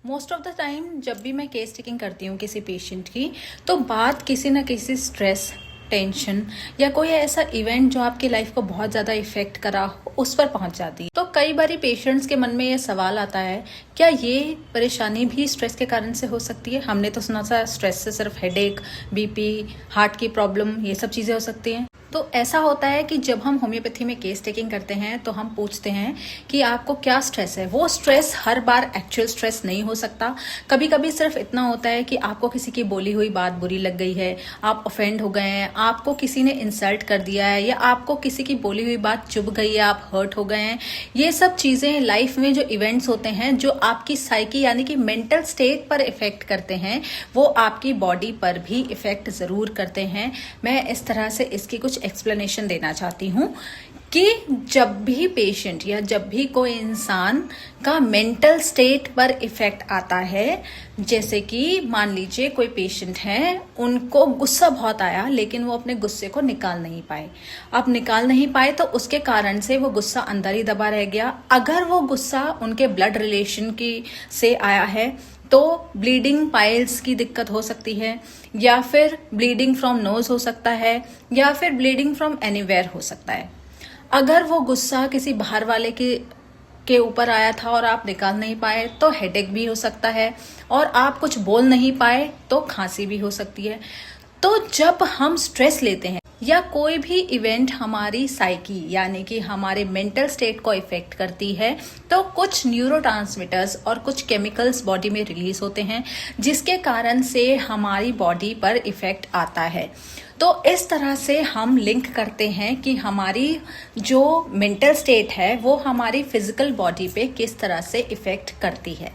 Most of the time जब भी मैं केस टेकिंग करती हूँ किसी पेशेंट की, तो बात किसी ना किसी स्ट्रेस, टेंशन या कोई ऐसा इवेंट जो आपकी लाइफ को बहुत ज़्यादा इफेक्ट करा हो, उस पर पहुंच जाती है। तो कई बारी पेशेंट्स के मन में ये सवाल आता है, क्या ये परेशानी भी स्ट्रेस के कारण से हो सकती है? हमने तो सुना था स्ट्रेस से सिर्फ हेडेक, बीपी, हार्ट की प्रॉब्लम, ये सब चीज़ें हो सकती हैं। तो ऐसा होता है कि जब हम होम्योपैथी में केस टेकिंग करते हैं तो हम पूछते हैं कि आपको क्या स्ट्रेस है। वो स्ट्रेस हर बार एक्चुअल स्ट्रेस नहीं हो सकता। कभी कभी सिर्फ इतना होता है कि आपको किसी की बोली हुई बात बुरी लग गई है, आप ऑफेंड हो गए हैं, आपको किसी ने इंसल्ट कर दिया है, या आपको किसी की बोली हुई बात चुभ गई है, आप हर्ट हो गए हैं। ये सब चीज़ें लाइफ में जो इवेंट्स होते हैं, जो आपकी साइकी यानी कि मेंटल स्टेट पर इफेक्ट करते हैं, वो आपकी बॉडी पर भी इफेक्ट ज़रूर करते हैं। मैं इस तरह से इसकी कुछ एक्सप्लेनेशन देना चाहती हूँ कि जब भी पेशेंट या जब भी कोई इंसान का मेंटल स्टेट पर इफेक्ट आता है, जैसे कि मान लीजिए कोई पेशेंट है, उनको गुस्सा बहुत आया लेकिन वो अपने गुस्से को निकाल नहीं पाए। अब निकाल नहीं पाए तो उसके कारण से वो गुस्सा अंदर ही दबा रह गया। अगर वो गुस्सा उनके ब्लड रिलेशन की से आया है तो ब्लीडिंग पाइल्स की दिक्कत हो सकती है, या फिर ब्लीडिंग फ्रॉम नोज हो सकता है, या फिर ब्लीडिंग फ्रॉम एनीवेयर हो सकता है। अगर वो गुस्सा किसी बाहर वाले के ऊपर आया था और आप निकाल नहीं पाए तो हेडेक भी हो सकता है, और आप कुछ बोल नहीं पाए तो खांसी भी हो सकती है। तो जब हम स्ट्रेस लेते हैं या कोई भी इवेंट हमारी साइकी यानी कि हमारे मेंटल स्टेट को इफेक्ट करती है, तो कुछ न्यूरोट्रांसमीटर्स और कुछ केमिकल्स बॉडी में रिलीज होते हैं, जिसके कारण से हमारी बॉडी पर इफेक्ट आता है। तो इस तरह से हम लिंक करते हैं कि हमारी जो मेंटल स्टेट है वो हमारी फिजिकल बॉडी पे किस तरह से इफेक्ट करती है।